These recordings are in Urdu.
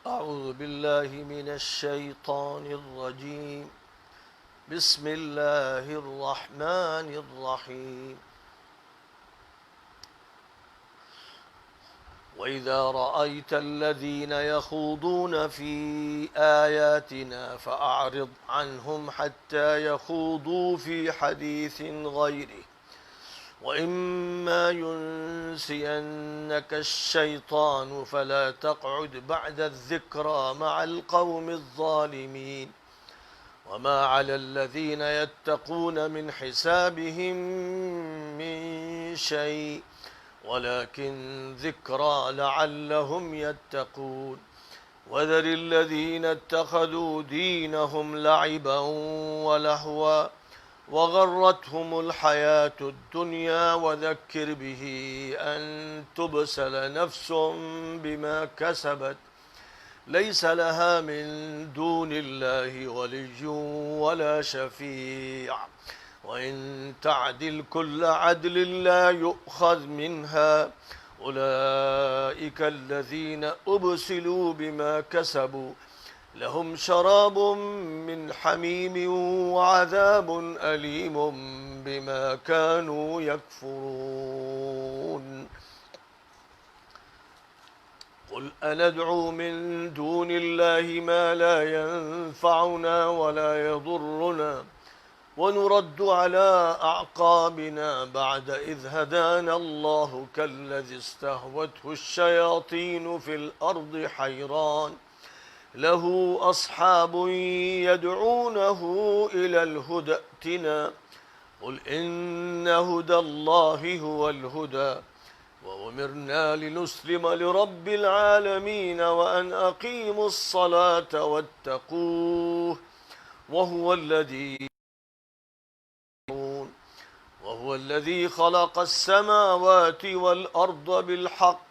أعوذ بالله من الشيطان الرجيم بسم الله الرحمن الرحيم وإذا رأيت الذين يخوضون في آياتنا فأعرض عنهم حتى يخوضوا في حديث غيره وإما ينسينك الشيطان فلا تقعد بعد الذكرى مع القوم الظالمين وما على الذين يتقون من حسابهم من شيء ولكن ذكرى لعلهم يتقون وذر الذين اتخذوا دينهم لعبا ولهوا وغرتهم الحياة الدنيا وذكر به أن تبسل نفس بما كسبت ليس لها من دون الله ولي ولا شفيع وإن تعدل كل عدل لا يؤخذ منها أولئك الذين أبسلوا بما كسبوا لهم شراب من حميم وعذاب أليم بما كانوا يكفرون قل أندعو من دون الله ما لا ينفعنا ولا يضرنا ونرد على أعقابنا بعد إذ هدانا الله كالذي استهوته الشياطين في الأرض حيران له أصحاب يدعونه إلى الهدى ائتنا قل إن هدى الله هو الهدى وأمرنا لنسلم لرب العالمين وأن أقيموا الصلاة واتقوه وهو الذي خلق السماوات والأرض بالحق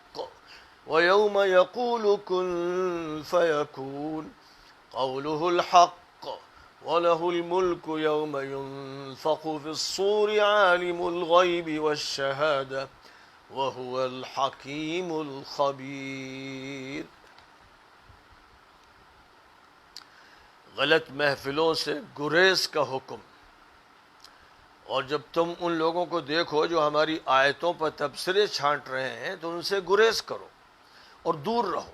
ويوم يقول كن فيكون قوله الحق وله الملك يوم ينفخ في الصور عالم الغيب والشهادة وهو الحكيم الخبير۔ غلط محفلوں سے گریز کا حکم، اور جب تم ان لوگوں کو دیکھو جو ہماری آیتوں پر تبصرے چھانٹ رہے ہیں تو ان سے گریز کرو اور دور رہو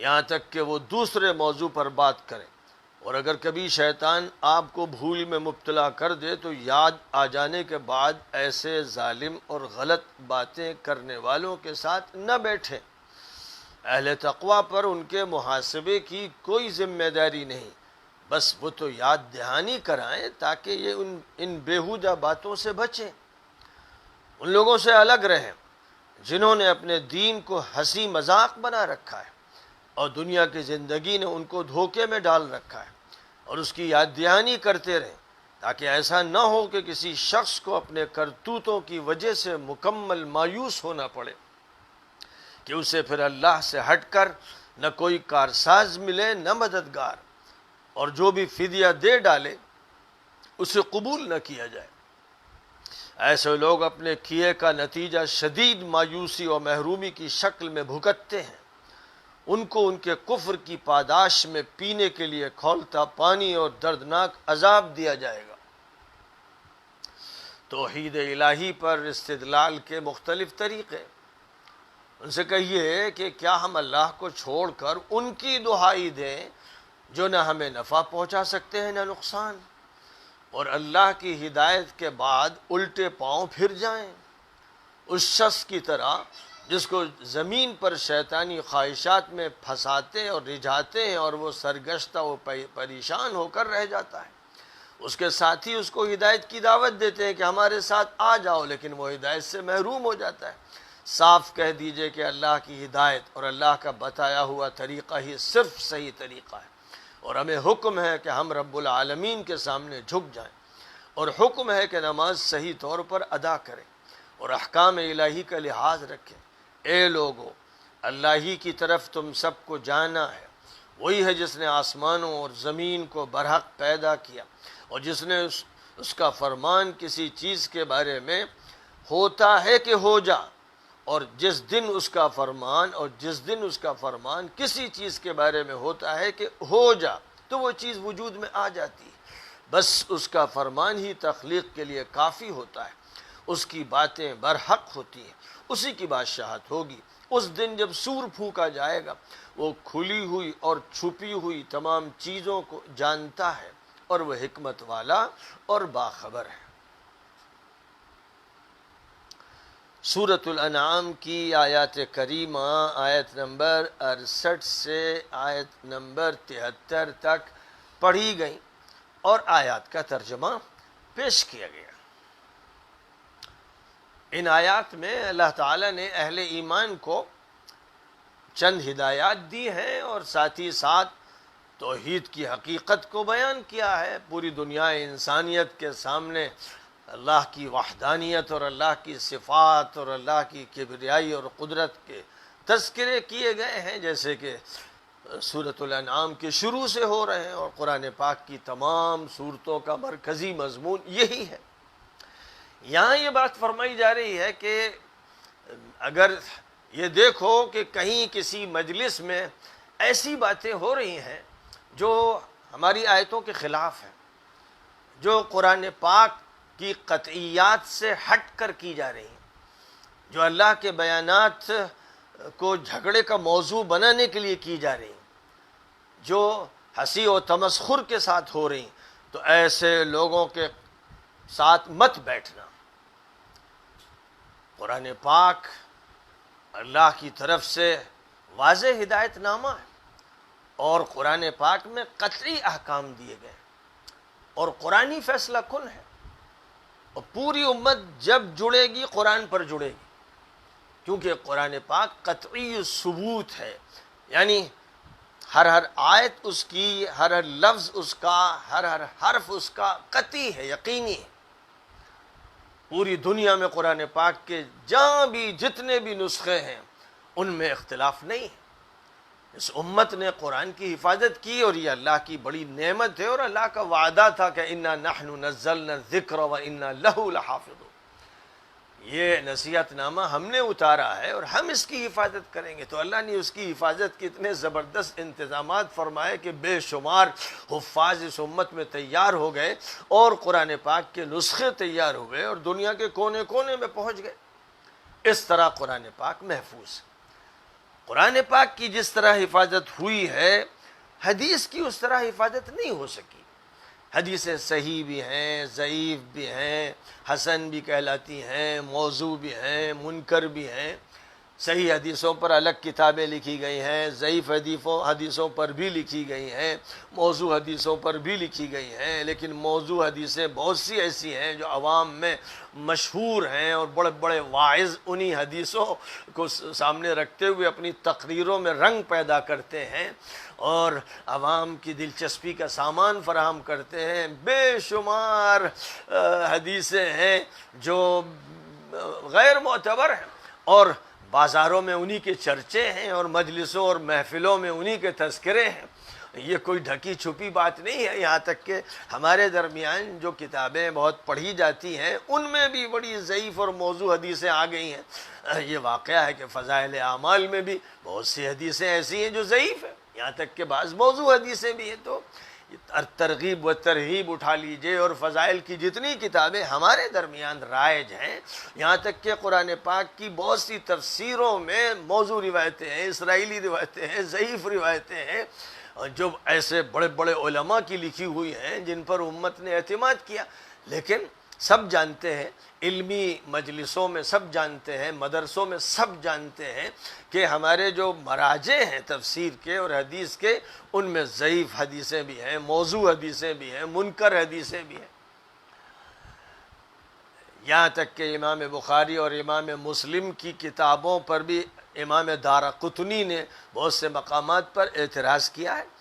یہاں تک کہ وہ دوسرے موضوع پر بات کریں، اور اگر کبھی شیطان آپ کو بھول میں مبتلا کر دے تو یاد آ جانے کے بعد ایسے ظالم اور غلط باتیں کرنے والوں کے ساتھ نہ بیٹھیں۔ اہل تقوی پر ان کے محاسبے کی کوئی ذمہ داری نہیں، بس وہ تو یاد دہانی کرائیں تاکہ یہ ان بیہودہ باتوں سے بچیں، ان لوگوں سے الگ رہیں جنہوں نے اپنے دین کو ہنسی مذاق بنا رکھا ہے اور دنیا کی زندگی نے ان کو دھوکے میں ڈال رکھا ہے، اور اس کی یاد دہانی کرتے رہیں تاکہ ایسا نہ ہو کہ کسی شخص کو اپنے کرتوتوں کی وجہ سے مکمل مایوس ہونا پڑے کہ اسے پھر اللہ سے ہٹ کر نہ کوئی کارساز ملے نہ مددگار، اور جو بھی فدیہ دے ڈالے اسے قبول نہ کیا جائے۔ ایسے لوگ اپنے کیے کا نتیجہ شدید مایوسی اور محرومی کی شکل میں بھگتتے ہیں، ان کو ان کے کفر کی پاداش میں پینے کے لیے کھولتا پانی اور دردناک عذاب دیا جائے گا۔ توحید الہی پر استدلال کے مختلف طریقے، ان سے کہیے کہ کیا ہم اللہ کو چھوڑ کر ان کی دہائی دیں جو نہ ہمیں نفع پہنچا سکتے ہیں نہ نقصان، اور اللہ کی ہدایت کے بعد الٹے پاؤں پھر جائیں، اس شخص کی طرح جس کو زمین پر شیطانی خواہشات میں پھنساتے اور رجھاتے ہیں اور وہ سرگشتہ و پریشان ہو کر رہ جاتا ہے۔ اس کے ساتھی اس کو ہدایت کی دعوت دیتے ہیں کہ ہمارے ساتھ آ جاؤ، لیکن وہ ہدایت سے محروم ہو جاتا ہے۔ صاف کہہ دیجئے کہ اللہ کی ہدایت اور اللہ کا بتایا ہوا طریقہ ہی صرف صحیح طریقہ ہے، اور ہمیں حکم ہے کہ ہم رب العالمین کے سامنے جھک جائیں، اور حکم ہے کہ نماز صحیح طور پر ادا کریں اور احکام الہی کا لحاظ رکھیں۔ اے لوگو، اللہ ہی کی طرف تم سب کو جانا ہے، وہی ہے جس نے آسمانوں اور زمین کو برحق پیدا کیا، اور جس نے اس کا فرمان کسی چیز کے بارے میں ہوتا ہے کہ ہو جا، اور جس دن اس کا فرمان کسی چیز کے بارے میں ہوتا ہے کہ ہو جا تو وہ چیز وجود میں آ جاتی ہے. بس اس کا فرمان ہی تخلیق کے لیے کافی ہوتا ہے. اس کی باتیں برحق ہوتی ہیں. اسی کی بادشاہت ہوگی. اس دن جب سور پھونکا جائے گا وہ کھلی ہوئی اور چھپی ہوئی تمام چیزوں کو جانتا ہے اور وہ حکمت والا اور باخبر ہے. سورۃ الانعام کی آیات کریمہ آیت نمبر 68 سے آیت نمبر 73 تک پڑھی گئی اور آیات کا ترجمہ پیش کیا گیا. ان آیات میں اللہ تعالیٰ نے اہل ایمان کو چند ہدایات دی ہیں اور ساتھ ہی ساتھ توحید کی حقیقت کو بیان کیا ہے. پوری دنیا انسانیت کے سامنے اللہ کی وحدانیت اور اللہ کی صفات اور اللہ کی کبریائی اور قدرت کے تذکرے کیے گئے ہیں، جیسے کہ سورۃ الانعام کے شروع سے ہو رہے ہیں، اور قرآن پاک کی تمام سورتوں کا مرکزی مضمون یہی ہے. یہاں یہ بات فرمائی جا رہی ہے کہ اگر یہ دیکھو کہ کہیں کسی مجلس میں ایسی باتیں ہو رہی ہیں جو ہماری آیتوں کے خلاف ہیں، جو قرآن پاک کی قطعیات سے ہٹ کر کی جا رہی ہیں، جو اللہ کے بیانات کو جھگڑے کا موضوع بنانے کے لیے کی جا رہی ہیں، جو ہنسی و تمسخر کے ساتھ ہو رہی ہیں، تو ایسے لوگوں کے ساتھ مت بیٹھنا. قرآن پاک اللہ کی طرف سے واضح ہدایت نامہ ہے اور قرآن پاک میں قطعی احکام دیے گئے اور قرآنی فیصلہ کن ہے. اور پوری امت جب جڑے گی قرآن پر جڑے گی، کیونکہ قرآن پاک قطعی ثبوت ہے، یعنی ہر آیت اس کی، ہر لفظ اس کا، ہر حرف اس کا قطعی ہے، یقینی ہے. پوری دنیا میں قرآن پاک کے جہاں بھی جتنے بھی نسخے ہیں ان میں اختلاف نہیں ہے. اس امت نے قرآن کی حفاظت کی اور یہ اللہ کی بڑی نعمت ہے، اور اللہ کا وعدہ تھا کہ اِنَّا نَحْنُ نَزَّلْنَا الذِّكْرَ وَإِنَّا لَهُ لَحَافِظُونَ. یہ نصیحت نامہ ہم نے اتارا ہے اور ہم اس کی حفاظت کریں گے. تو اللہ نے اس کی حفاظت کے اتنے زبردست انتظامات فرمائے کہ بے شمار حفاظ اس امت میں تیار ہو گئے اور قرآن پاک کے نسخے تیار ہو گئے اور دنیا کے کونے کونے میں پہنچ گئے. اس طرح قرآن پاک محفوظ ہے. قرآن پاک کی جس طرح حفاظت ہوئی ہے، حدیث کی اس طرح حفاظت نہیں ہو سکی. حدیثیں صحیح بھی ہیں، ضعیف بھی ہیں، حسن بھی کہلاتی ہیں، موضوع بھی ہیں، منکر بھی ہیں. صحیح حدیثوں پر الگ کتابیں لکھی گئی ہیں، ضعیف حدیثوں پر بھی لکھی گئی ہیں، موضوع حدیثوں پر بھی لکھی گئی ہیں. لیکن موضوع حدیثیں بہت سی ایسی ہیں جو عوام میں مشہور ہیں اور بڑے بڑے واعظ انہی حدیثوں کو سامنے رکھتے ہوئے اپنی تقریروں میں رنگ پیدا کرتے ہیں اور عوام کی دلچسپی کا سامان فراہم کرتے ہیں. بے شمار حدیثیں ہیں جو غیر معتبر ہیں اور بازاروں میں انہی کے چرچے ہیں اور مجلسوں اور محفلوں میں انہی کے تذکرے ہیں. یہ کوئی ڈھکی چھپی بات نہیں ہے. یہاں تک کہ ہمارے درمیان جو کتابیں بہت پڑھی جاتی ہیں ان میں بھی بڑی ضعیف اور موضوع حدیثیں آ گئی ہیں. یہ واقعہ ہے کہ فضائل اعمال میں بھی بہت سی حدیثیں ایسی ہیں جو ضعیف ہیں، یہاں تک کہ بعض موضوع حدیثیں بھی ہیں. تو ترغیب و ترہیب اٹھا لیجئے اور فضائل کی جتنی کتابیں ہمارے درمیان رائج ہیں، یہاں تک کہ قرآن پاک کی بہت سی تفسیروں میں موضوع روایتیں ہیں، اسرائیلی روایتیں ہیں، ضعیف روایتیں ہیں جو ایسے بڑے بڑے علماء کی لکھی ہوئی ہیں جن پر امت نے اعتماد کیا. لیکن سب جانتے ہیں، علمی مجلسوں میں سب جانتے ہیں، مدرسوں میں سب جانتے ہیں کہ ہمارے جو مراجع ہیں تفسیر کے اور حدیث کے، ان میں ضعیف حدیثیں بھی ہیں، موضوع حدیثیں بھی ہیں، منکر حدیثیں بھی ہیں. یہاں تک کہ امام بخاری اور امام مسلم کی کتابوں پر بھی امام دارقطنی نے بہت سے مقامات پر اعتراض کیا ہے،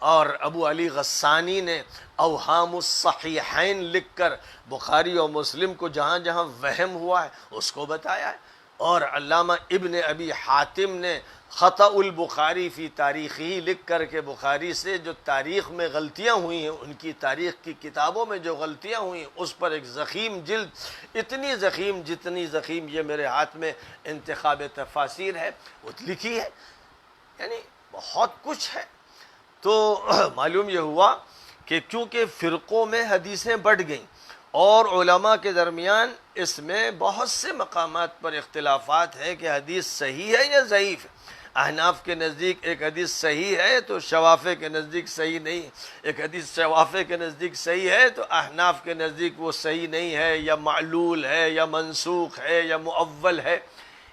اور ابو علی غسانی نے اوہام الصحیحین لکھ کر بخاری اور مسلم کو جہاں جہاں وہم ہوا ہے اس کو بتایا ہے. اور علامہ ابن ابی حاتم نے خطأ البخاری فی تاریخی لکھ کر کے بخاری سے جو تاریخ میں غلطیاں ہوئی ہیں، ان کی تاریخ کی کتابوں میں جو غلطیاں ہوئی ہیں، اس پر ایک ضخیم جلد، اتنی ضخیم جتنی ضخیم یہ میرے ہاتھ میں انتخاب تفاسیر ہے، وہ لکھی ہے. یعنی بہت کچھ ہے. تو معلوم یہ ہوا کہ کیونکہ فرقوں میں حدیثیں بڑھ گئیں اور علماء کے درمیان اس میں بہت سے مقامات پر اختلافات ہیں کہ حدیث صحیح ہے یا ضعیف ہے. احناف کے نزدیک ایک حدیث صحیح ہے تو شوافے کے نزدیک صحیح نہیں، ایک حدیث شوافے کے نزدیک صحیح ہے تو احناف کے نزدیک وہ صحیح نہیں ہے، یا معلول ہے، یا منسوخ ہے، یا مؤول ہے.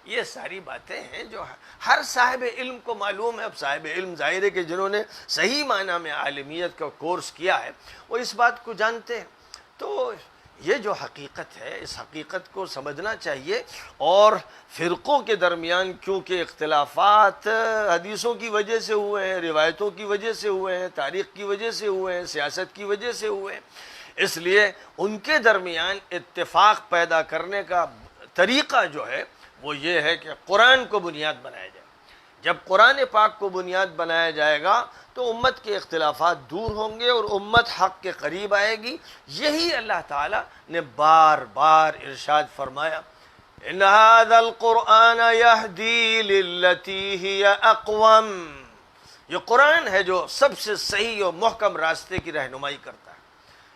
یہ ساری باتیں ہیں جو ہر صاحب علم کو معلوم ہے. اب صاحب علم ظاہر ہے کہ جنہوں نے صحیح معنی میں عالمیت کا کورس کیا ہے وہ اس بات کو جانتے ہیں. تو یہ جو حقیقت ہے، اس حقیقت کو سمجھنا چاہیے. اور فرقوں کے درمیان کیونکہ اختلافات حدیثوں کی وجہ سے ہوئے ہیں، روایتوں کی وجہ سے ہوئے ہیں، تاریخ کی وجہ سے ہوئے ہیں، سیاست کی وجہ سے ہوئے ہیں، اس لیے ان کے درمیان اتفاق پیدا کرنے کا طریقہ جو ہے وہ یہ ہے کہ قرآن کو بنیاد بنایا جائے. جب قرآن پاک کو بنیاد بنایا جائے گا تو امت کے اختلافات دور ہوں گے اور امت حق کے قریب آئے گی. یہی اللہ تعالیٰ نے بار بار ارشاد فرمایا، ان هذا القرآن يهدي للتي هي اقوم. یہ قرآن ہے جو سب سے صحیح اور محکم راستے کی رہنمائی کرتا ہے.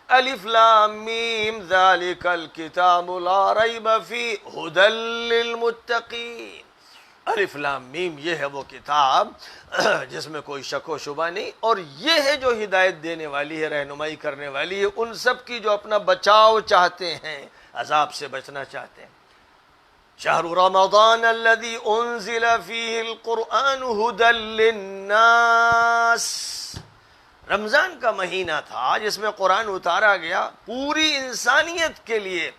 الف لام میم ذالک الکتاب لا ریب فیہ ھدی للمتقین. الف لام میم یہ ہے وہ کتاب جس میں کوئی شک و شبہ نہیں، اور یہ ہے جو ہدایت دینے والی ہے، رہنمائی کرنے والی ہے ان سب کی جو اپنا بچاؤ چاہتے ہیں، عذاب سے بچنا چاہتے ہیں. شہر رمضان الذی انزل فیہ القرآن ھدی للناس. رمضان کا مہینہ تھا جس میں قرآن اتارا گیا، پوری انسانیت کے لیے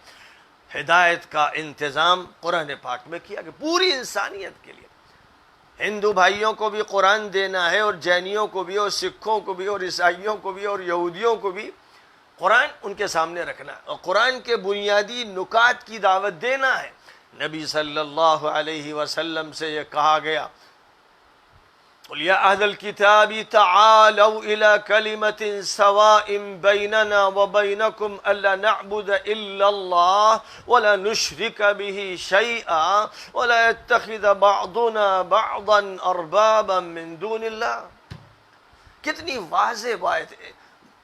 ہدایت کا انتظام قرآن پاک میں کیا گیا، پوری انسانیت کے لیے. ہندو بھائیوں کو بھی قرآن دینا ہے، اور جینیوں کو بھی، اور سکھوں کو بھی، اور عیسائیوں کو بھی، اور یہودیوں کو بھی قرآن ان کے سامنے رکھنا ہے، اور قرآن کے بنیادی نکات کی دعوت دینا ہے. نبی صلی اللہ علیہ وسلم سے یہ کہا گیا، قل یا اہل الکتاب تعالوا الى کلمة سواء بیننا وبینکم الا نعبد الا اللہ ولا نشرک به شیئا ولا يتخذ بعضنا بعضا اربابا من دون اللہ. کتنی واضح بات ہے.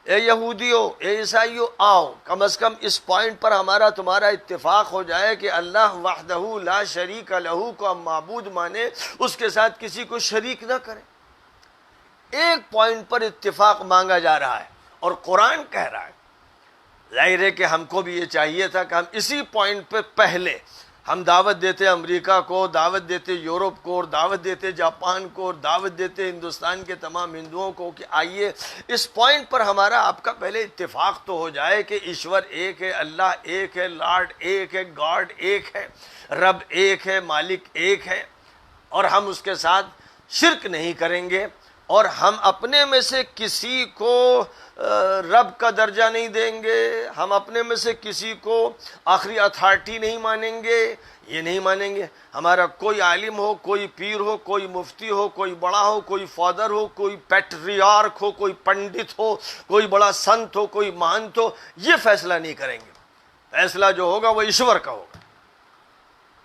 اے یہودیوں، اے عیسائیوں، آؤ کم از کم اس پوائنٹ پر ہمارا تمہارا اتفاق ہو جائے کہ اللہ وحدہ لا شریک لہ کو ہم معبود مانے، اس کے ساتھ کسی کو شریک نہ کریں. ایک پوائنٹ پر اتفاق مانگا جا رہا ہے اور قرآن کہہ رہا ہے. ظاہر ہے کہ ہم کو بھی یہ چاہیے تھا کہ ہم اسی پوائنٹ پہ پہلے ہم دعوت دیتے امریکہ کو، دعوت دیتے یورپ کو، اور دعوت دیتے جاپان کو، اور دعوت دیتے ہندوستان کے تمام ہندوؤں کو کہ آئیے اس پوائنٹ پر ہمارا آپ کا پہلے اتفاق تو ہو جائے کہ ایشور ایک ہے، اللہ ایک ہے، لارڈ ایک ہے، گاڈ ایک ہے، رب ایک ہے، مالک ایک ہے، اور ہم اس کے ساتھ شرک نہیں کریں گے، اور ہم اپنے میں سے کسی کو رب کا درجہ نہیں دیں گے، ہم اپنے میں سے کسی کو آخری اتھارٹی نہیں مانیں گے. یہ نہیں مانیں گے ہمارا کوئی عالم ہو، کوئی پیر ہو، کوئی مفتی ہو، کوئی بڑا ہو، کوئی فادر ہو، کوئی پیٹریارک ہو، کوئی پنڈت ہو، کوئی بڑا سنت ہو، کوئی مہنت ہو، یہ فیصلہ نہیں کریں گے. فیصلہ جو ہوگا وہ ایشور کا ہوگا،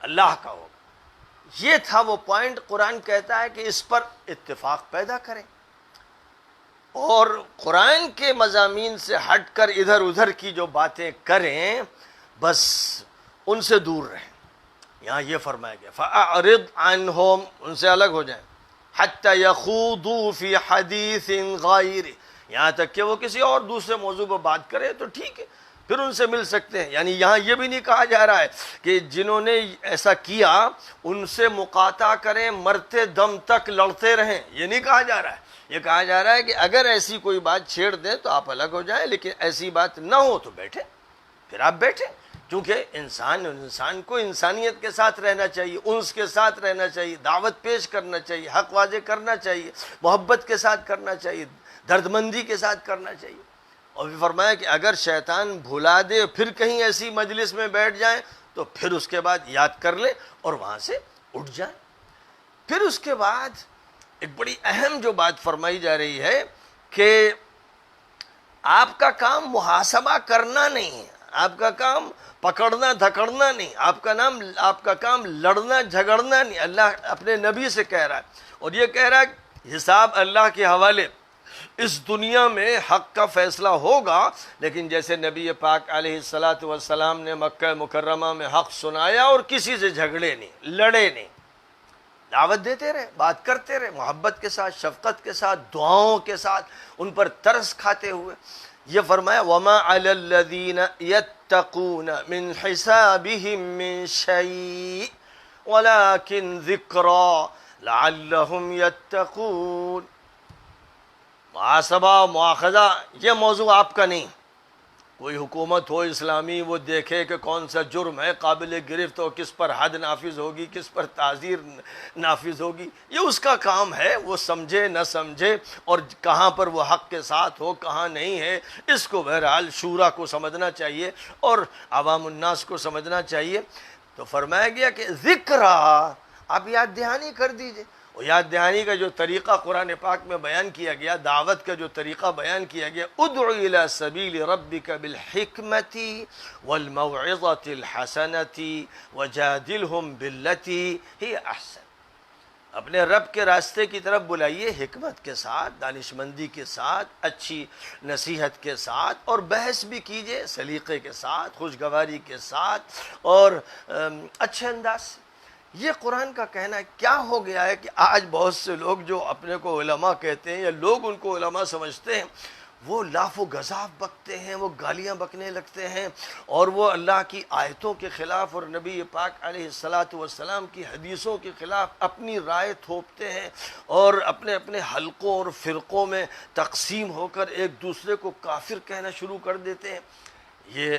اللہ کا ہوگا. یہ تھا وہ پوائنٹ. قرآن کہتا ہے کہ اس پر اتفاق پیدا کریں اور قرآن کے مضامین سے ہٹ کر ادھر ادھر کی جو باتیں کریں بس ان سے دور رہیں. یہاں یہ فرمایا گیا فَأَعْرِضْ عَنْهُمْ، ان سے الگ ہو جائیں، حَتَّى يَخُوضُوا فِي حَدِيثٍ غَيْرِ، یہاں تک کہ وہ کسی اور دوسرے موضوع پر بات کرے تو ٹھیک ہے، پھر ان سے مل سکتے ہیں. یعنی یہاں یہ بھی نہیں کہا جا رہا ہے کہ جنہوں نے ایسا کیا ان سے مقاطعہ کریں، مرتے دم تک لڑتے رہیں، یہ نہیں کہا جا رہا ہے. یہ کہا جا رہا ہے کہ اگر ایسی کوئی بات چھیڑ دیں تو آپ الگ ہو جائیں، لیکن ایسی بات نہ ہو تو بیٹھیں، پھر آپ بیٹھیں. کیونکہ انسان کو انسانیت کے ساتھ رہنا چاہیے، انس کے ساتھ رہنا چاہیے، دعوت پیش کرنا چاہیے، حق واضح کرنا چاہیے، محبت کے ساتھ کرنا چاہیے، دردمندی کے ساتھ کرنا چاہیے. اور بھی فرمایا کہ اگر شیطان بھلا دے پھر کہیں ایسی مجلس میں بیٹھ جائیں تو پھر اس کے بعد یاد کر لیں اور وہاں سے اٹھ جائیں۔ پھر اس کے بعد ایک بڑی اہم جو بات فرمائی جا رہی ہے کہ آپ کا کام محاسبہ کرنا نہیں ہے، آپ کا کام پکڑنا دھکڑنا نہیں، آپ کا کام لڑنا جھگڑنا نہیں۔ اللہ اپنے نبی سے کہہ رہا ہے اور یہ کہہ رہا ہے حساب اللہ کے حوالے، اس دنیا میں حق کا فیصلہ ہوگا، لیکن جیسے نبی پاک علیہ الصلاۃ والسلام نے مکہ مکرمہ میں حق سنایا اور کسی سے جھگڑے نہیں، لڑے نہیں، دعوت دیتے رہے، بات کرتے رہے، محبت کے ساتھ، شفقت کے ساتھ، دعاؤں کے ساتھ، ان پر ترس کھاتے ہوئے۔ یہ فرمایا وَمَا عَلَى الَّذِينَ يَتَّقُونَ مِنْ حِسَابِهِمْ مِنْ شَيْءٍ وَلَكِنْ ذِكْرَى لَعَلَّهُمْ يَتَّقُونَ۔ محاسبہ مواخذہ یہ موضوع آپ کا نہیں۔ کوئی حکومت ہو اسلامی، وہ دیکھے کہ کون سا جرم ہے قابل گرفت ہو، کس پر حد نافذ ہوگی، کس پر تعزیر نافذ ہوگی، یہ اس کا کام ہے، وہ سمجھے نہ سمجھے، اور کہاں پر وہ حق کے ساتھ ہو کہاں نہیں ہے، اس کو بہرحال شورا کو سمجھنا چاہیے اور عوام الناس کو سمجھنا چاہیے۔ تو فرمایا گیا کہ ذکر آپ یاد دہانی کر دیجئے۔ اور یاد دہانی کا جو طریقہ قرآن پاک میں بیان کیا گیا، دعوت کا جو طریقہ بیان کیا گیا، ادع الی سبیل ربک بالحکمۃ والموعظۃ الحسنۃ وجادلہم باللتی ہی احسن۔ اپنے رب کے راستے کی طرف بلائیے، حکمت کے ساتھ، دانشمندی کے ساتھ، اچھی نصیحت کے ساتھ، اور بحث بھی کیجئے سلیقے کے ساتھ، خوشگواری کے ساتھ اور اچھے انداز سے۔ یہ قرآن کا کہنا ہے۔ کیا ہو گیا ہے کہ آج بہت سے لوگ جو اپنے کو علماء کہتے ہیں یا لوگ ان کو علماء سمجھتے ہیں، وہ لاف و گزاف بکتے ہیں، وہ گالیاں بکنے لگتے ہیں، اور وہ اللہ کی آیتوں کے خلاف اور نبی پاک علیہ الصلاۃ والسلام کی حدیثوں کے خلاف اپنی رائے تھوپتے ہیں، اور اپنے اپنے حلقوں اور فرقوں میں تقسیم ہو کر ایک دوسرے کو کافر کہنا شروع کر دیتے ہیں۔ یہ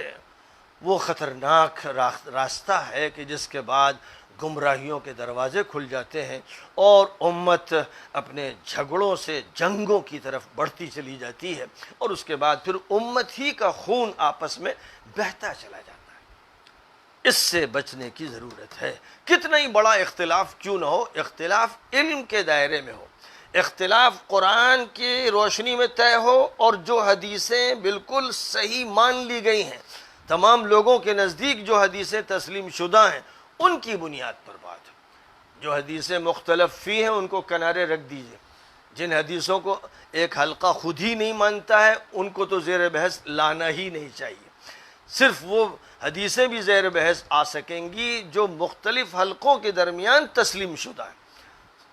وہ خطرناک راستہ ہے کہ جس کے بعد گمراہیوں کے دروازے کھل جاتے ہیں اور امت اپنے جھگڑوں سے جنگوں کی طرف بڑھتی چلی جاتی ہے، اور اس کے بعد پھر امت ہی کا خون آپس میں بہتا چلا جاتا ہے۔ اس سے بچنے کی ضرورت ہے۔ کتنا ہی بڑا اختلاف کیوں نہ ہو، اختلاف علم کے دائرے میں ہو، اختلاف قرآن کی روشنی میں طے ہو، اور جو حدیثیں بالکل صحیح مان لی گئی ہیں، تمام لوگوں کے نزدیک جو حدیثیں تسلیم شدہ ہیں، ان کی بنیاد پر بات ہے۔ جو حدیثیں مختلف فی ہیں ان کو کنارے رکھ دیجئے۔ جن حدیثوں کو ایک حلقہ خود ہی نہیں مانتا ہے، ان کو تو زیر بحث لانا ہی نہیں چاہیے۔ صرف وہ حدیثیں بھی زیر بحث آ سکیں گی جو مختلف حلقوں کے درمیان تسلیم شدہ ہیں۔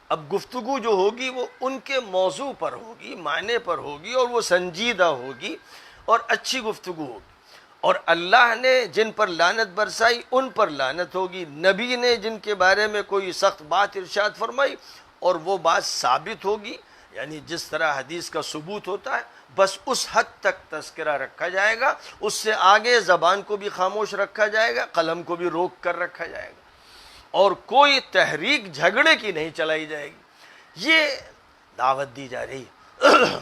اب گفتگو جو ہوگی وہ ان کے موضوع پر ہوگی، معنی پر ہوگی، اور وہ سنجیدہ ہوگی اور اچھی گفتگو ہوگی۔ اور اللہ نے جن پر لعنت برسائی ان پر لعنت ہوگی، نبی نے جن کے بارے میں کوئی سخت بات ارشاد فرمائی اور وہ بات ثابت ہوگی، یعنی جس طرح حدیث کا ثبوت ہوتا ہے بس اس حد تک تذکرہ رکھا جائے گا، اس سے آگے زبان کو بھی خاموش رکھا جائے گا، قلم کو بھی روک کر رکھا جائے گا، اور کوئی تحریک جھگڑے کی نہیں چلائی جائے گی۔ یہ دعوت دی جا رہی ہے۔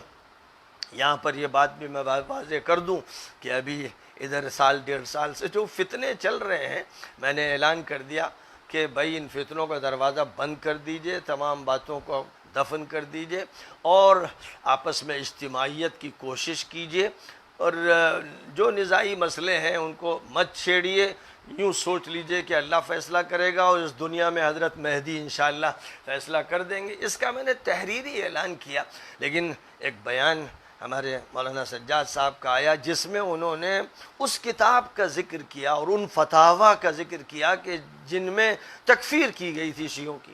یہاں پر یہ بات بھی میں واضح کر دوں کہ ابھی ادھر سال ڈیڑھ سال سے جو فتنے چل رہے ہیں، میں نے اعلان کر دیا کہ بھائی ان فتنوں کا دروازہ بند کر دیجئے، تمام باتوں کو دفن کر دیجئے، اور آپس میں اجتماعیت کی کوشش کیجئے، اور جو نزاعی مسئلے ہیں ان کو مت چھیڑیے۔ یوں سوچ لیجئے کہ اللہ فیصلہ کرے گا اور اس دنیا میں حضرت مہدی انشاءاللہ فیصلہ کر دیں گے۔ اس کا میں نے تحریری اعلان کیا، لیکن ایک بیان ہمارے مولانا سجاد صاحب کا آیا جس میں انہوں نے اس کتاب کا ذکر کیا اور ان فتاویٰ کا ذکر کیا کہ جن میں تکفیر کی گئی تھی شیعوں کی۔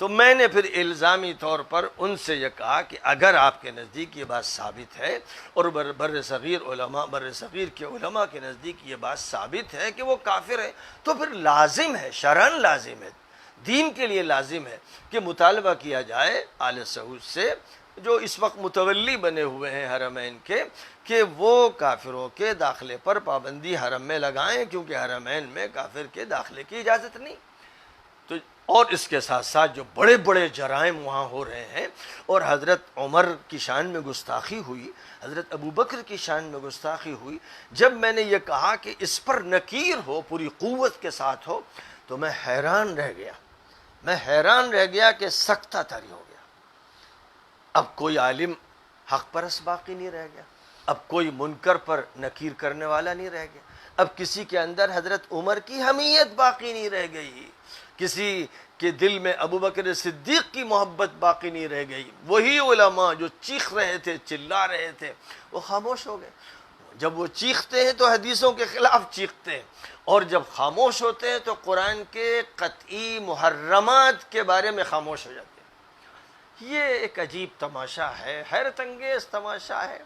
تو میں نے پھر الزامی طور پر ان سے یہ کہا کہ اگر آپ کے نزدیک یہ بات ثابت ہے اور بر صغیر کے علماء کے نزدیک یہ بات ثابت ہے کہ وہ کافر ہے، تو پھر لازم ہے، شرعاً لازم ہے، دین کے لیے لازم ہے کہ مطالبہ کیا جائے آل سعود سے جو اس وقت متولی بنے ہوئے ہیں حرمین کے، کہ وہ کافروں کے داخلے پر پابندی حرم میں لگائیں، کیونکہ حرمین میں کافر کے داخلے کی اجازت نہیں۔ تو اور اس کے ساتھ ساتھ جو بڑے بڑے جرائم وہاں ہو رہے ہیں، اور حضرت عمر کی شان میں گستاخی ہوئی، حضرت ابوبکر کی شان میں گستاخی ہوئی، جب میں نے یہ کہا کہ اس پر نکیر ہو، پوری قوت کے ساتھ ہو، تو میں حیران رہ گیا کہ سکتہ طاری ہو گیا۔ اب کوئی عالم حق پرست باقی نہیں رہ گیا، اب کوئی منکر پر نکیر کرنے والا نہیں رہ گیا، اب کسی کے اندر حضرت عمر کی حمیت باقی نہیں رہ گئی، کسی کے دل میں ابوبکر صدیق کی محبت باقی نہیں رہ گئی۔ وہی علماء جو چیخ رہے تھے، چلا رہے تھے، وہ خاموش ہو گئے۔ جب وہ چیختے ہیں تو حدیثوں کے خلاف چیختے ہیں، اور جب خاموش ہوتے ہیں تو قرآن کے قطعی محرمات کے بارے میں خاموش ہو جاتے ہیں۔ یہ ایک عجیب تماشا ہے، حیرت انگیز تماشا ہے،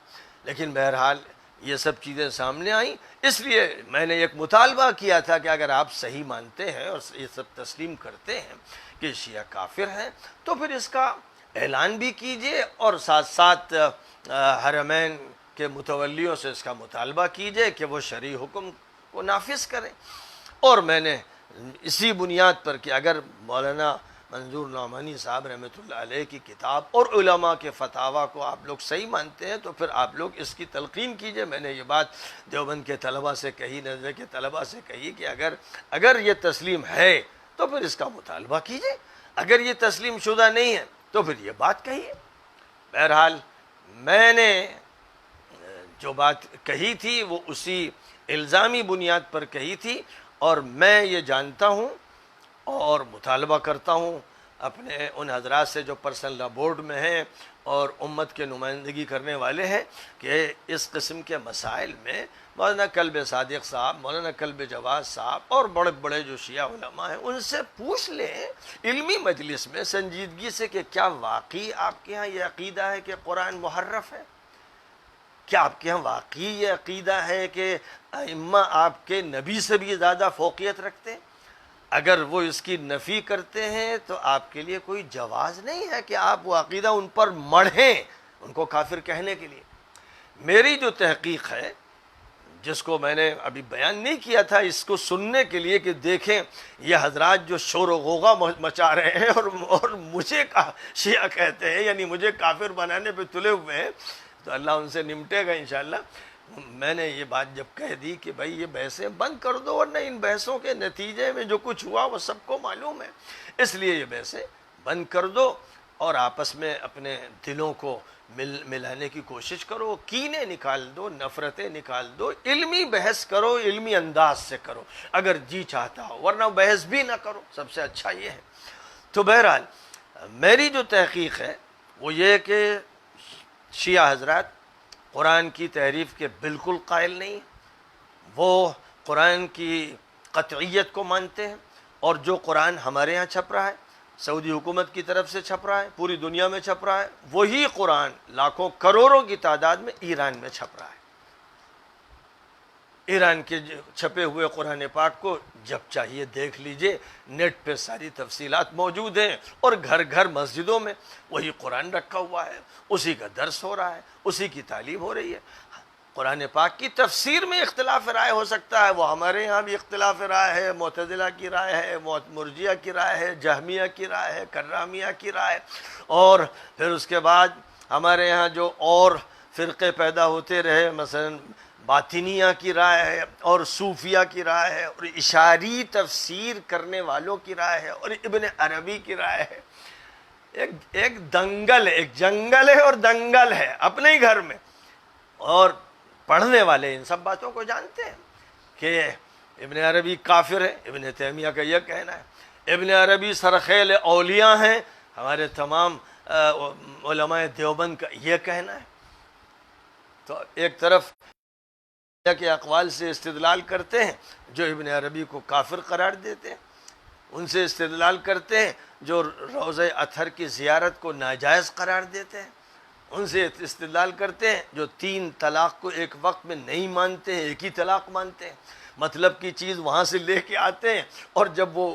لیکن بہرحال یہ سب چیزیں سامنے آئیں۔ اس لیے میں نے ایک مطالبہ کیا تھا کہ اگر آپ صحیح مانتے ہیں اور یہ سب تسلیم کرتے ہیں کہ شیعہ کافر ہیں، تو پھر اس کا اعلان بھی کیجئے، اور ساتھ ساتھ حرمین کے متولیوں سے اس کا مطالبہ کیجئے کہ وہ شرعی حکم کو نافذ کریں۔ اور میں نے اسی بنیاد پر کہ اگر مولانا منظور نعمانی صاحب رحمۃ اللہ علیہ کی کتاب اور علماء کے فتاویٰ کو آپ لوگ صحیح مانتے ہیں، تو پھر آپ لوگ اس کی تلقین کیجئے۔ میں نے یہ بات دیوبند کے طلباء سے کہی، نظر کے طلباء سے کہی کہ اگر یہ تسلیم ہے تو پھر اس کا مطالبہ کیجئے، اگر یہ تسلیم شدہ نہیں ہے تو پھر یہ بات کہیے۔ بہرحال میں نے جو بات کہی تھی وہ اسی الزامی بنیاد پر کہی تھی، اور میں یہ جانتا ہوں اور مطالبہ کرتا ہوں اپنے ان حضرات سے جو پرسنل لا بورڈ میں ہیں اور امت کے نمائندگی کرنے والے ہیں، کہ اس قسم کے مسائل میں مولانا کلب صادق صاحب، مولانا کلب جواز صاحب اور بڑے بڑے جو شیعہ علماء ہیں ان سے پوچھ لیں علمی مجلس میں سنجیدگی سے کہ کیا واقعی آپ کے ہاں یہ عقیدہ ہے کہ قرآن محرف ہے؟ کیا آپ کے ہاں واقعی یہ عقیدہ ہے کہ ائمہ آپ کے نبی سے بھی زیادہ فوقیت رکھتے ہیں؟ اگر وہ اس کی نفی کرتے ہیں تو آپ کے لیے کوئی جواز نہیں ہے کہ آپ وہ عقیدہ ان پر مڑھیں ان کو کافر کہنے کے لیے۔ میری جو تحقیق ہے، جس کو میں نے ابھی بیان نہیں کیا تھا، اس کو سننے کے لیے کہ دیکھیں یہ حضرات جو شور و غوغا مچا رہے ہیں اور مجھے شیعہ کہتے ہیں، یعنی مجھے کافر بنانے پہ تلے ہوئے ہیں، تو اللہ ان سے نمٹے گا انشاءاللہ۔ میں نے یہ بات جب کہہ دی کہ بھائی یہ بحثیں بند کر دو، ورنہ ان بحثوں کے نتیجے میں جو کچھ ہوا وہ سب کو معلوم ہے، اس لیے یہ بحثیں بند کر دو اور آپس میں اپنے دلوں کو ملانے کی کوشش کرو، کینے نکال دو، نفرتیں نکال دو، علمی بحث کرو، علمی انداز سے کرو اگر جی چاہتا ہو، ورنہ بحث بھی نہ کرو، سب سے اچھا یہ ہے۔ تو بہرحال میری جو تحقیق ہے وہ یہ کہ شیعہ حضرات قرآن کی تحریف کے بالکل قائل نہیں، وہ قرآن کی قطعیت کو مانتے ہیں، اور جو قرآن ہمارے ہاں چھپ رہا ہے، سعودی حکومت کی طرف سے چھپ رہا ہے، پوری دنیا میں چھپ رہا ہے، وہی قرآن لاکھوں کروڑوں کی تعداد میں ایران میں چھپ رہا ہے۔ ایران کے چھپے ہوئے قرآن پاک کو جب چاہیے دیکھ لیجئے، نیٹ پہ ساری تفصیلات موجود ہیں، اور گھر گھر مسجدوں میں وہی قرآن رکھا ہوا ہے، اسی کا درس ہو رہا ہے، اسی کی تعلیم ہو رہی ہے۔ قرآن پاک کی تفسیر میں اختلاف رائے ہو سکتا ہے، وہ ہمارے یہاں بھی اختلاف رائے ہے، معتزلہ کی رائے ہے، مرجیہ کی رائے ہے، جہمیہ کی رائے ہے، کرامیہ کی رائے ہے، اور پھر اس کے بعد ہمارے یہاں جو اور فرقے پیدا ہوتے رہے، مثلا باطنیہ کی رائے ہے، اور صوفیہ کی رائے ہے، اور اشاری تفسیر کرنے والوں کی رائے ہے، اور ابن عربی کی رائے ہے۔ ایک دنگل ہے، ایک جنگل ہے اور دنگل ہے اپنے ہی گھر میں، اور پڑھنے والے ان سب باتوں کو جانتے ہیں کہ ابن عربی کافر ہے، ابن تیمیہ کا یہ کہنا ہے، ابن عربی سرخیل اولیاء ہیں، ہمارے تمام علماء دیوبند کا یہ کہنا ہے۔ تو ایک طرف کے اقوال سے استدلال کرتے ہیں جو ابن عربی کو کافر قرار دیتے ہیں، ان سے استدلال کرتے ہیں جو روضہ اطہر کی زیارت کو ناجائز قرار دیتے ہیں، ان سے استدلال کرتے ہیں جو 3 طلاق کو ایک وقت میں نہیں مانتے ہیں، ایک ہی طلاق مانتے ہیں، مطلب کی چیز وہاں سے لے کے آتے ہیں، اور جب وہ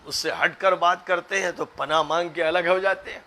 اس سے ہٹ کر بات کرتے ہیں تو پناہ مانگ کے الگ ہو جاتے ہیں۔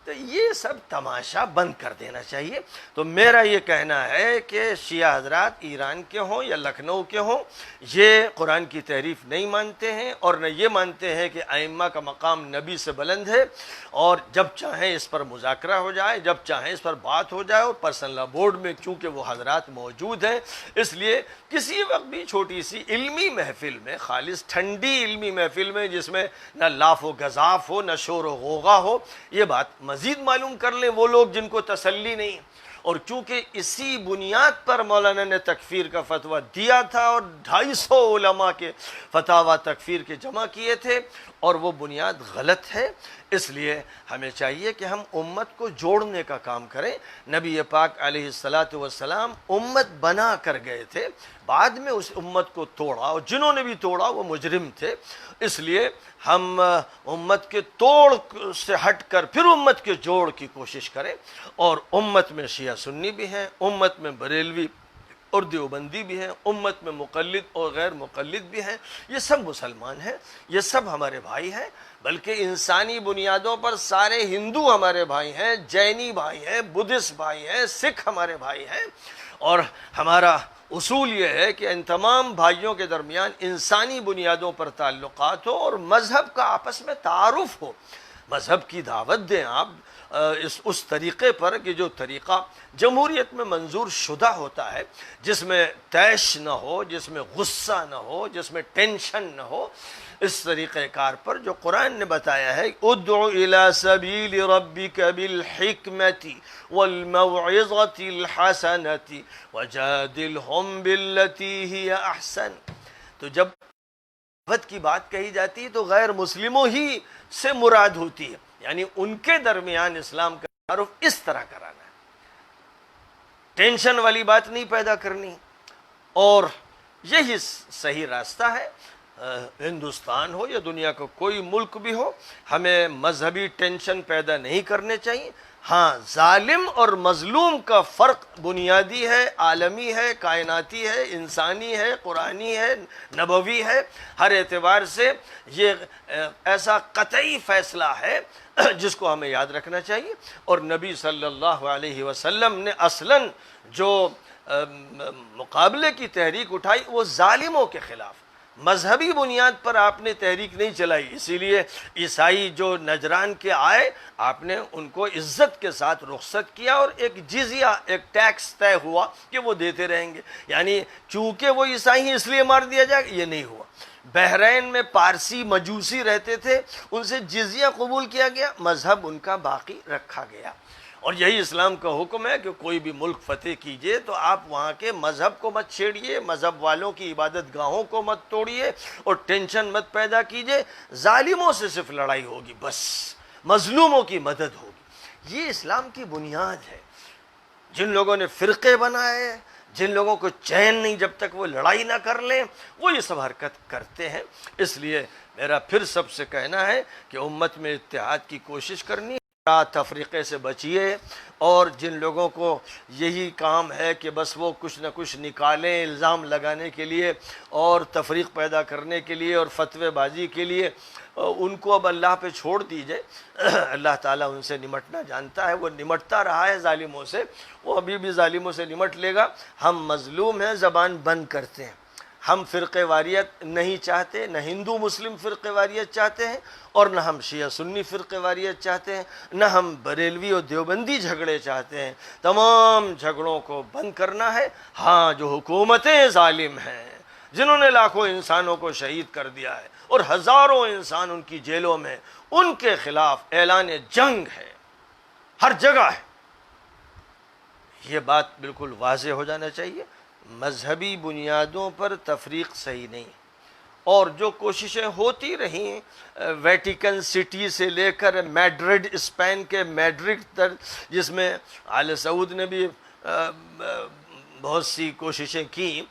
تو یہ سب تماشا بند کر دینا چاہیے۔ تو میرا یہ کہنا ہے کہ شیعہ حضرات ایران کے ہوں یا لکھنؤ کے ہوں، یہ قرآن کی تحریف نہیں مانتے ہیں، اور نہ یہ مانتے ہیں کہ ائمہ کا مقام نبی سے بلند ہے، اور جب چاہیں اس پر مذاکرہ ہو جائے، جب چاہیں اس پر بات ہو جائے، اور پرسنل لا بورڈ میں چونکہ وہ حضرات موجود ہیں، اس لیے کسی وقت بھی چھوٹی سی علمی محفل میں، خالص ٹھنڈی علمی محفل میں جس میں نہ لاف و گزاف ہو، نہ شور و غوغا ہو، یہ بات مزید معلوم کر لیں وہ لوگ جن کو تسلی نہیں۔ اور چونکہ اسی بنیاد پر مولانا نے تکفیر کا فتویٰ دیا تھا، اور 250 علماء کے فتاویٰ تکفیر کے جمع کیے تھے، اور وہ بنیاد غلط ہے، اس لیے ہمیں چاہیے کہ ہم امت کو جوڑنے کا کام کریں۔ نبی پاک علیہ السلام امت بنا کر گئے تھے، بعد میں اس امت کو توڑا، اور جنہوں نے بھی توڑا وہ مجرم تھے، اس لیے ہم امت کے توڑ سے ہٹ کر پھر امت کے جوڑ کی کوشش کریں۔ اور امت میں شیعہ سنی بھی ہیں، امت میں بریلوی اور دیوبندی بھی ہیں، امت میں مقلد اور غیر مقلد بھی ہیں، یہ سب مسلمان ہیں، یہ سب ہمارے بھائی ہیں، بلکہ انسانی بنیادوں پر سارے ہندو ہمارے بھائی ہیں، جینی بھائی ہیں، بدھسٹ بھائی ہیں، سکھ ہمارے بھائی ہیں، اور ہمارا اصول یہ ہے کہ ان تمام بھائیوں کے درمیان انسانی بنیادوں پر تعلقات ہو، اور مذہب کا آپس میں تعارف ہو، مذہب کی دعوت دیں آپ اس طریقے پر کہ جو طریقہ جمہوریت میں منظور شدہ ہوتا ہے، جس میں طیش نہ ہو، جس میں غصہ نہ ہو، جس میں ٹینشن نہ ہو، اس طریقہ کار پر جو قرآن نے بتایا ہے، ادعو الی سبیل ربک بالحکمت والموعظۃ الحسنۃ وجادلہم باللتی ہی احسن۔ تو جب محبت کی بات کہی جاتی ہے تو غیر مسلموں ہی سے مراد ہوتی ہے، یعنی ان کے درمیان اسلام کا تعارف اس طرح کرانا ہے، ٹینشن والی بات نہیں پیدا کرنی، اور یہی صحیح راستہ ہے۔ ہندوستان ہو یا دنیا کا کوئی ملک بھی ہو، ہمیں مذہبی ٹینشن پیدا نہیں کرنے چاہیے۔ ہاں، ظالم اور مظلوم کا فرق بنیادی ہے، عالمی ہے، کائناتی ہے، انسانی ہے، قرآنی ہے، نبوی ہے، ہر اعتبار سے یہ ایسا قطعی فیصلہ ہے جس کو ہمیں یاد رکھنا چاہیے۔ اور نبی صلی اللہ علیہ وسلم نے اصلاً جو مقابلے کی تحریک اٹھائی وہ ظالموں کے خلاف، مذہبی بنیاد پر آپ نے تحریک نہیں چلائی، اسی لیے عیسائی جو نجران کے آئے آپ نے ان کو عزت کے ساتھ رخصت کیا، اور ایک جزیہ، ایک ٹیکس طے ہوا کہ وہ دیتے رہیں گے، یعنی چونکہ وہ عیسائی ہیں اس لیے مار دیا جائے گا، یہ نہیں ہوا۔ بحرین میں پارسی مجوسی رہتے تھے، ان سے جزیہ قبول کیا گیا، مذہب ان کا باقی رکھا گیا۔ اور یہی اسلام کا حکم ہے کہ کوئی بھی ملک فتح کیجئے تو آپ وہاں کے مذہب کو مت چھیڑیے، مذہب والوں کی عبادت گاہوں کو مت توڑیے، اور ٹینشن مت پیدا کیجئے۔ ظالموں سے صرف لڑائی ہوگی، بس مظلوموں کی مدد ہوگی، یہ اسلام کی بنیاد ہے۔ جن لوگوں نے فرقے بنائے، جن لوگوں کو چین نہیں جب تک وہ لڑائی نہ کر لیں، وہ یہ سب حرکت کرتے ہیں۔ اس لیے میرا پھر سب سے کہنا ہے کہ امت میں اتحاد کی کوشش کرنی، تفریقے سے بچیے، اور جن لوگوں کو یہی کام ہے کہ بس وہ کچھ نہ کچھ نکالیں الزام لگانے کے لیے اور تفریق پیدا کرنے کے لیے اور فتوی بازی کے لیے، ان کو اب اللہ پہ چھوڑ دیجئے۔ اللہ تعالیٰ ان سے نمٹنا جانتا ہے، وہ نمٹتا رہا ہے ظالموں سے، وہ ابھی بھی ظالموں سے نمٹ لے گا۔ ہم مظلوم ہیں، زبان بند کرتے ہیں، ہم فرقے واریت نہیں چاہتے، نہ ہندو مسلم فرقے واریت چاہتے ہیں، اور نہ ہم شیعہ سنی فرقے واریت چاہتے ہیں، نہ ہم بریلوی اور دیوبندی جھگڑے چاہتے ہیں۔ تمام جھگڑوں کو بند کرنا ہے۔ ہاں، جو حکومتیں ظالم ہیں، جنہوں نے لاکھوں انسانوں کو شہید کر دیا ہے اور ہزاروں انسان ان کی جیلوں میں، ان کے خلاف اعلان جنگ ہے، ہر جگہ ہے۔ یہ بات بالکل واضح ہو جانا چاہیے۔ مذہبی بنیادوں پر تفریق صحیح نہیں، اور جو کوششیں ہوتی رہیں ویٹیکن سٹی سے لے کر میڈرڈ، اسپین کے میڈرڈ تک، جس میں آل سعود نے بھی بہت سی کوششیں کی،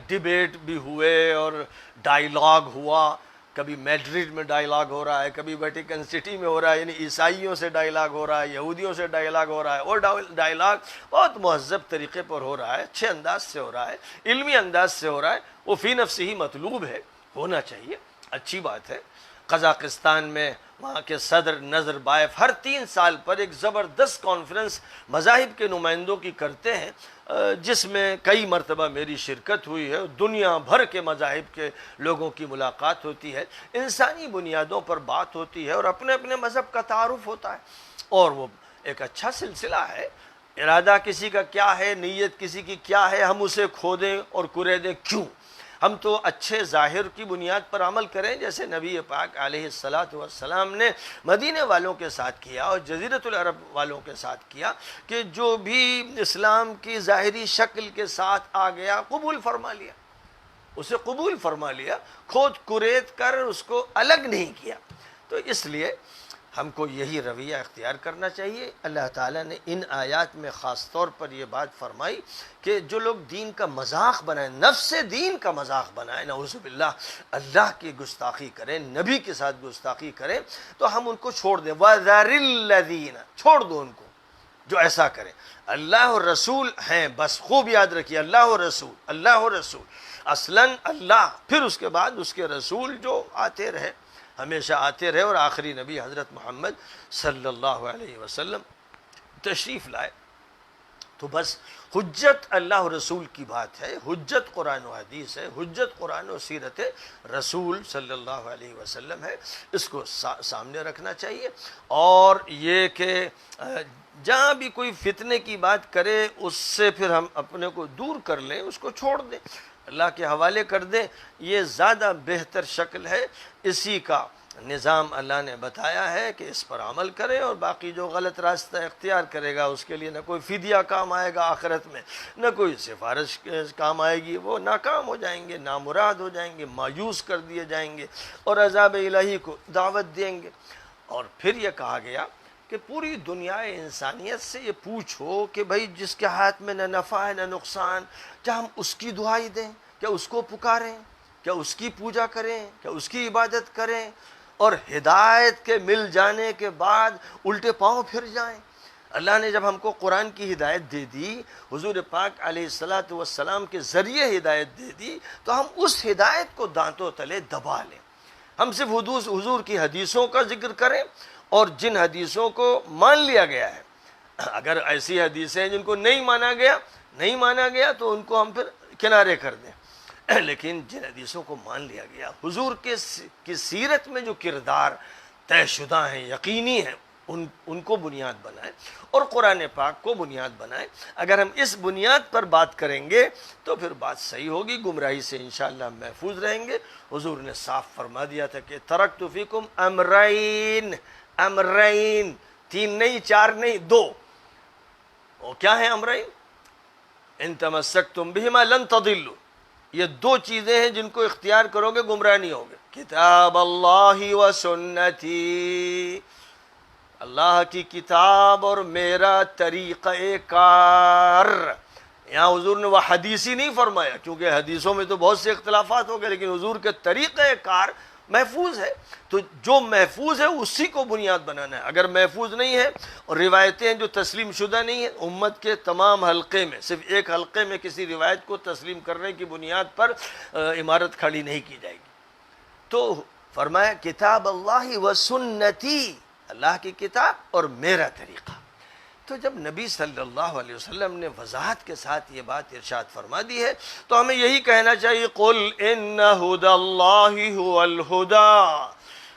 ڈیبیٹ بھی ہوئے اور ڈائیلاگ ہوا، کبھی میڈرڈ میں ڈائیلاگ ہو رہا ہے، کبھی ویٹیکن سٹی میں ہو رہا ہے، یعنی عیسائیوں سے ڈائیلاگ ہو رہا ہے، یہودیوں سے ڈائیلاگ ہو رہا ہے، اور ڈائیلاگ بہت مہذب طریقے پر ہو رہا ہے، اچھے انداز سے ہو رہا ہے، علمی انداز سے ہو رہا ہے، وہ فی نفسہ ہی مطلوب ہے، ہونا چاہیے، اچھی بات ہے۔ قزاقستان میں وہاں کے صدر نظربائف ہر 3 سال پر ایک زبردست کانفرنس مذاہب کے نمائندوں کی کرتے ہیں، جس میں کئی مرتبہ میری شرکت ہوئی ہے۔ دنیا بھر کے مذاہب کے لوگوں کی ملاقات ہوتی ہے، انسانی بنیادوں پر بات ہوتی ہے اور اپنے اپنے مذہب کا تعارف ہوتا ہے، اور وہ ایک اچھا سلسلہ ہے۔ ارادہ کسی کا کیا ہے، نیت کسی کی کیا ہے، ہم اسے کھودیں اور کریدیں کیوں؟ ہم تو اچھے ظاہر کی بنیاد پر عمل کریں، جیسے نبی پاک علیہ السلام نے مدینے والوں کے ساتھ کیا اور جزیرۃ العرب والوں کے ساتھ کیا، کہ جو بھی اسلام کی ظاہری شکل کے ساتھ آ گیا قبول فرما لیا، اسے قبول فرما لیا، کھود کرید کر اس کو الگ نہیں کیا۔ تو اس لیے ہم کو یہی رویہ اختیار کرنا چاہیے۔ اللہ تعالیٰ نے ان آیات میں خاص طور پر یہ بات فرمائی کہ جو لوگ دین کا مذاق بنائیں، نفس دین کا مذاق بنائیں، نعوذ باللہ، اللہ کی گستاخی کریں، نبی کے ساتھ گستاخی کریں، تو ہم ان کو چھوڑ دیں۔ وَذَرِ الَّذِينَ، چھوڑ دو ان کو جو ایسا کریں۔ اللہ اور رسول ہیں، بس خوب یاد رکھیے، اللہ اور رسول، اللہ اور رسول، اصلاً اللہ، پھر اس کے بعد اس کے رسول جو آتے رہے، ہمیشہ آتے رہے، اور آخری نبی حضرت محمد صلی اللہ علیہ وسلم تشریف لائے۔ تو بس حجت اللہ و رسول کی بات ہے، حجت قرآن و حدیث ہے، حجت قرآن و سیرت رسول صلی اللہ علیہ وسلم ہے، اس کو سامنے رکھنا چاہیے۔ اور یہ کہ جہاں بھی کوئی فتنے کی بات کرے اس سے پھر ہم اپنے کو دور کر لیں، اس کو چھوڑ دیں، اللہ کے حوالے کر دیں، یہ زیادہ بہتر شکل ہے۔ اسی کا نظام اللہ نے بتایا ہے کہ اس پر عمل کرے، اور باقی جو غلط راستہ اختیار کرے گا اس کے لیے نہ کوئی فدیہ کام آئے گا آخرت میں، نہ کوئی سفارش کام آئے گی، وہ ناکام ہو جائیں گے، نامراد ہو جائیں گے، مایوس کر دیے جائیں گے، اور عذاب الہی کو دعوت دیں گے۔ اور پھر یہ کہا گیا کہ پوری دنیا انسانیت سے یہ پوچھو کہ بھائی جس کے ہاتھ میں نہ نفع ہے نہ نقصان، کیا ہم اس کی دعائی دیں، کیا اس کو پکاریں، کیا اس کی پوجا کریں، کیا اس کی عبادت کریں، اور ہدایت کے مل جانے کے بعد الٹے پاؤں پھر جائیں؟ اللہ نے جب ہم کو قرآن کی ہدایت دے دی، حضور پاک علیہ السلام کے ذریعے ہدایت دے دی، تو ہم اس ہدایت کو دانتوں تلے دبا لیں۔ ہم صرف حضور کی حدیثوں کا ذکر کریں، اور جن حدیثوں کو مان لیا گیا ہے، اگر ایسی حدیثیں ہیں جن کو نہیں مانا گیا تو ان کو ہم پھر کنارے کر دیں، لیکن جن حدیثوں کو مان لیا گیا، حضور کی سیرت میں جو کردار طے شدہ ہیں، یقینی ہیں، ان کو بنیاد بنائیں، اور قرآن پاک کو بنیاد بنائیں۔ اگر ہم اس بنیاد پر بات کریں گے تو پھر بات صحیح ہوگی، گمراہی سے انشاءاللہ محفوظ رہیں گے۔ حضور نے صاف فرما دیا تھا کہ ترکت فیکم امرین، 3 نہیں، 4 نہیں، 2۔ وہ کیا ہے امرین؟ ان تمسکتم بہما لن تضلوا، یہ 2 چیزیں ہیں جن کو اختیار کرو گے گمراہ نہیں ہوگے۔ کتاب اللہ و سنتی، اللہ کی کتاب اور میرا طریقہ کار۔ یہاں حضور نے وہ حدیثی نہیں فرمایا، کیونکہ حدیثوں میں تو بہت سے اختلافات ہو گئے، لیکن حضور کے طریقہ کار محفوظ ہے، تو جو محفوظ ہے اسی کو بنیاد بنانا ہے۔ اگر محفوظ نہیں ہے اور روایتیں جو تسلیم شدہ نہیں ہیں، امت کے تمام حلقے میں صرف ایک حلقے میں کسی روایت کو تسلیم کرنے کی بنیاد پر عمارت کھڑی نہیں کی جائے گی۔ تو فرمایا کتاب اللہ و سنتی، اللہ کی کتاب اور میرا طریقہ۔ تو جب نبی صلی اللہ علیہ وسلم نے وضاحت کے ساتھ یہ بات ارشاد فرما دی ہے تو ہمیں یہی کہنا چاہیے، قل ان ھدی اللہ ھو الھدی،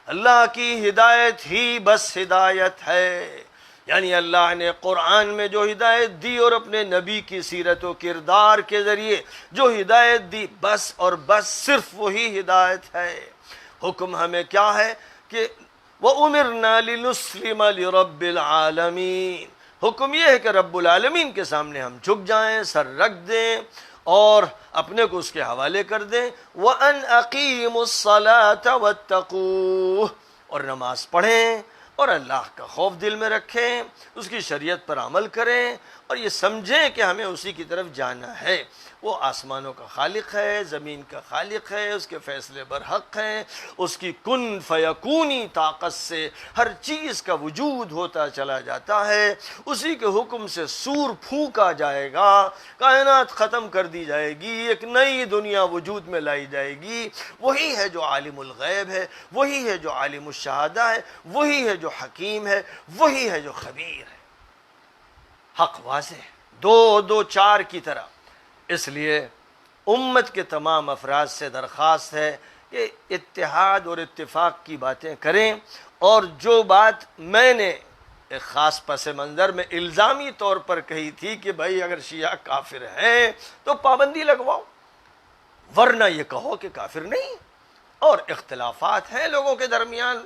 اللہ کی ہدایت ہی بس ہدایت ہے۔ یعنی اللہ نے قرآن میں جو ہدایت دی اور اپنے نبی کی سیرت و کردار کے ذریعے جو ہدایت دی، بس اور بس صرف وہی ہدایت ہے۔ حکم ہمیں کیا ہے کہ وَأُمِرْنَا لِنُسْلِمَ لِرَبِّ الْعَالَمِينَ، حکم یہ ہے کہ رب العالمین کے سامنے ہم جھک جائیں، سر رکھ دیں اور اپنے کو اس کے حوالے کر دیں۔ وَأَنْ أَقِيمُوا الصَّلَاةَ وَاتَّقُوهُ، اور نماز پڑھیں اور اللہ کا خوف دل میں رکھیں، اس کی شریعت پر عمل کریں، اور یہ سمجھیں کہ ہمیں اسی کی طرف جانا ہے۔ وہ آسمانوں کا خالق ہے، زمین کا خالق ہے، اس کے فیصلے برحق ہیں، اس کی کن فیکونی طاقت سے ہر چیز کا وجود ہوتا چلا جاتا ہے، اسی کے حکم سے سور پھونکا جائے گا، کائنات ختم کر دی جائے گی، ایک نئی دنیا وجود میں لائی جائے گی۔ وہی ہے جو عالم الغیب ہے، وہی ہے جو عالم الشہادہ ہے، وہی ہے جو حکیم ہے، وہی ہے جو خبیر ہے۔ حق واضح، دو دو چار کی طرح۔ اس لیے امت کے تمام افراد سے درخواست ہے کہ اتحاد اور اتفاق کی باتیں کریں، اور جو بات میں نے ایک خاص پس منظر میں الزامی طور پر کہی تھی کہ بھائی اگر شیعہ کافر ہیں تو پابندی لگواؤ، ورنہ یہ کہو کہ کافر نہیں۔ اور اختلافات ہیں لوگوں کے درمیان،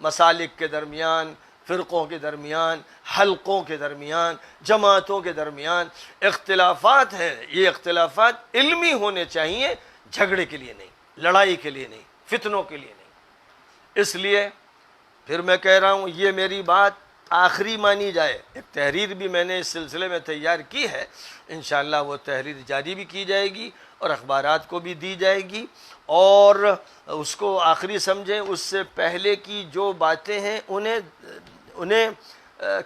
مسالک کے درمیان، فرقوں کے درمیان، حلقوں کے درمیان، جماعتوں کے درمیان اختلافات ہیں۔ یہ اختلافات علمی ہونے چاہیے، جھگڑے کے لیے نہیں، لڑائی کے لیے نہیں، فتنوں کے لیے نہیں۔ اس لیے پھر میں کہہ رہا ہوں یہ میری بات آخری مانی جائے۔ ایک تحریر بھی میں نے اس سلسلے میں تیار کی ہے، انشاءاللہ وہ تحریر جاری بھی کی جائے گی اور اخبارات کو بھی دی جائے گی، اور اس کو آخری سمجھیں۔ اس سے پہلے کی جو باتیں ہیں انہیں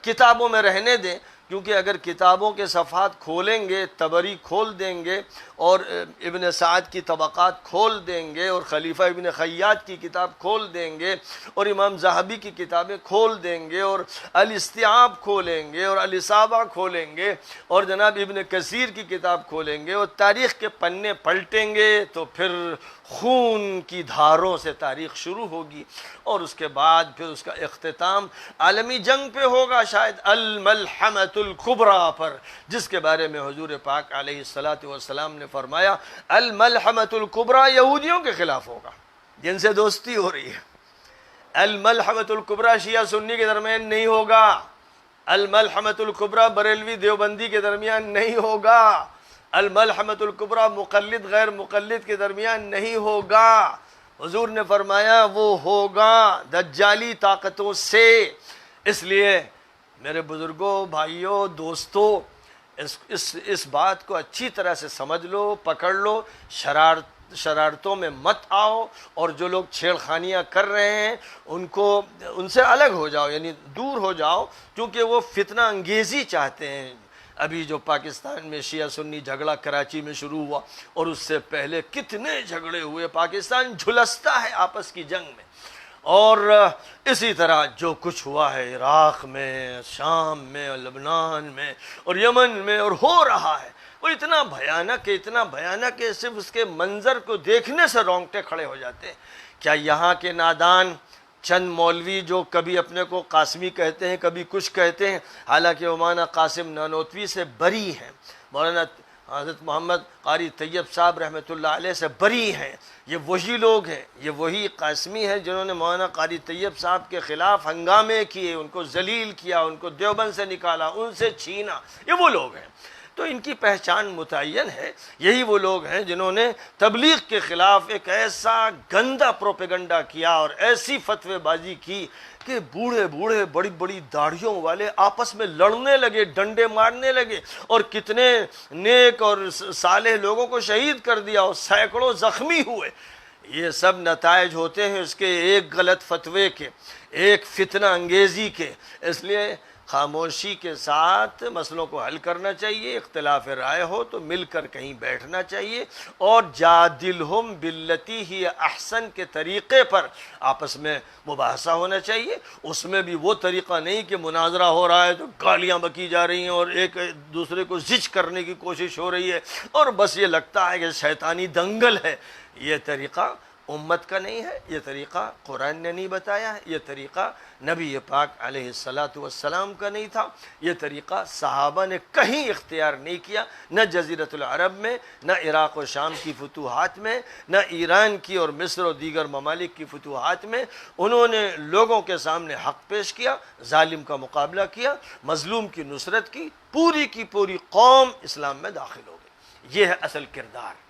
کتابوں میں رہنے دیں، کیونکہ اگر کتابوں کے صفحات کھولیں گے، طبری کھول دیں گے اور ابن سعد کی طبقات کھول دیں گے اور خلیفہ ابن خیاط کی کتاب کھول دیں گے اور امام ذہبی کی کتابیں کھول دیں گے اور الاستیعاب کھولیں گے اور الاصابہ کھولیں گے اور جناب ابن کثیر کی کتاب کھولیں گے اور تاریخ کے پنے پلٹیں گے، تو پھر خون کی دھاروں سے تاریخ شروع ہوگی، اور اس کے بعد پھر اس کا اختتام عالمی جنگ پہ ہوگا، شاید الملحمۃ الکبریٰ پر، جس کے بارے میں حضور پاک علیہ الصلاۃ والسلام نے فرمایا الملحمۃ الکبریٰ یہودیوں کے خلاف ہوگا جن سے دوستی ہو رہی ہے۔ الملحمۃ الکبریٰ شیعہ سنی کے درمیان نہیں ہوگا، الملحمۃ الکبریٰ بریلوی دیوبندی کے درمیان نہیں ہوگا، الملحمۃ الکبریٰ مقلد غیر مقلد کے درمیان نہیں ہوگا۔ حضور نے فرمایا وہ ہوگا دجالی طاقتوں سے۔ اس لیے میرے بزرگوں، بھائیوں، دوستوں، اس بات کو اچھی طرح سے سمجھ لو، پکڑ لو، شرارتوں میں مت آؤ، اور جو لوگ چھیڑ خانیاں کر رہے ہیں ان سے الگ ہو جاؤ، یعنی دور ہو جاؤ، کیونکہ وہ فتنہ انگیزی چاہتے ہیں۔ ابھی جو پاکستان میں شیعہ سنی جھگڑا کراچی میں شروع ہوا، اور اس سے پہلے کتنے جھگڑے ہوئے، پاکستان جھلستا ہے آپس کی جنگ میں، اور اسی طرح جو کچھ ہوا ہے عراق میں، شام میں، لبنان میں اور یمن میں، اور ہو رہا ہے، وہ اتنا بھیانک ہے، اتنا بھیانک ہے، صرف اس کے منظر کو دیکھنے سے رونگٹے کھڑے ہو جاتے ہیں۔ کیا یہاں کے نادان چند مولوی جو کبھی اپنے کو قاسمی کہتے ہیں، کبھی کچھ کہتے ہیں، حالانکہ مولانا قاسم نانوتوی سے بری ہیں، مولانا حضرت محمد قاری طیب صاحب رحمۃ اللہ علیہ سے بری ہیں، یہ وہی لوگ ہیں، یہ وہی قاسمی ہیں جنہوں نے مولانا قاری طیب صاحب کے خلاف ہنگامے کیے، ان کو ذلیل کیا، ان کو دیوبند سے نکالا، ان سے چھینا، یہ وہ لوگ ہیں۔ تو ان کی پہچان متعین ہے، یہی وہ لوگ ہیں جنہوں نے تبلیغ کے خلاف ایک ایسا گندا پروپیگنڈا کیا اور ایسی فتوی بازی کی کہ بوڑھے بوڑھے بڑی بڑی داڑھیوں والے آپس میں لڑنے لگے، ڈنڈے مارنے لگے، اور کتنے نیک اور صالح لوگوں کو شہید کر دیا اور سینکڑوں زخمی ہوئے۔ یہ سب نتائج ہوتے ہیں اس کے ایک غلط فتوے کے، ایک فتنہ انگیزی کے۔ اس لیے خاموشی کے ساتھ مسئلوں کو حل کرنا چاہیے، اختلاف رائے ہو تو مل کر کہیں بیٹھنا چاہیے، اور جادلہم باللتی ہی احسن کے طریقے پر آپس میں مباحثہ ہونا چاہیے۔ اس میں بھی وہ طریقہ نہیں کہ مناظرہ ہو رہا ہے تو گالیاں بکی جا رہی ہیں اور ایک دوسرے کو زج کرنے کی کوشش ہو رہی ہے، اور بس یہ لگتا ہے کہ شیطانی دنگل ہے۔ یہ طریقہ امت کا نہیں ہے، یہ طریقہ قرآن نے نہیں بتایا ہے، یہ طریقہ نبی پاک علیہ الصلاۃ والسلام کا نہیں تھا، یہ طریقہ صحابہ نے کہیں اختیار نہیں کیا، نہ جزیرۃ العرب میں، نہ عراق و شام کی فتوحات میں، نہ ایران کی اور مصر اور دیگر ممالک کی فتوحات میں۔ انہوں نے لوگوں کے سامنے حق پیش کیا، ظالم کا مقابلہ کیا، مظلوم کی نصرت کی، پوری قوم اسلام میں داخل ہو گئی۔ یہ ہے اصل کردار۔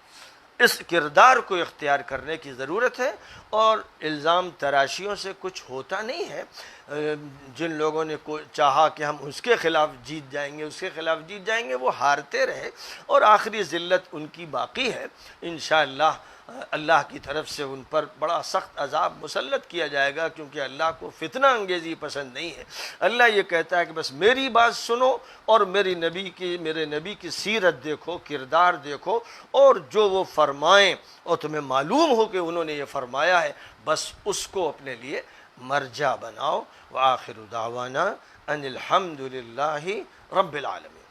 اس کردار کو اختیار کرنے کی ضرورت ہے، اور الزام تراشیوں سے کچھ ہوتا نہیں ہے۔ جن لوگوں نے چاہا کہ ہم اس کے خلاف جیت جائیں گے، اس کے خلاف جیت جائیں گے، وہ ہارتے رہے، اور آخری ذلت ان کی باقی ہے۔ انشاءاللہ اللہ کی طرف سے ان پر بڑا سخت عذاب مسلط کیا جائے گا، کیونکہ اللہ کو فتنہ انگیزی پسند نہیں ہے۔ اللہ یہ کہتا ہے کہ بس میری بات سنو، اور میرے نبی کی سیرت دیکھو، کردار دیکھو، اور جو وہ فرمائیں اور تمہیں معلوم ہو کہ انہوں نے یہ فرمایا ہے، بس اس کو اپنے لیے مرجع بناؤ۔ وآخر دعوانا ان الحمد للہ رب العالمین۔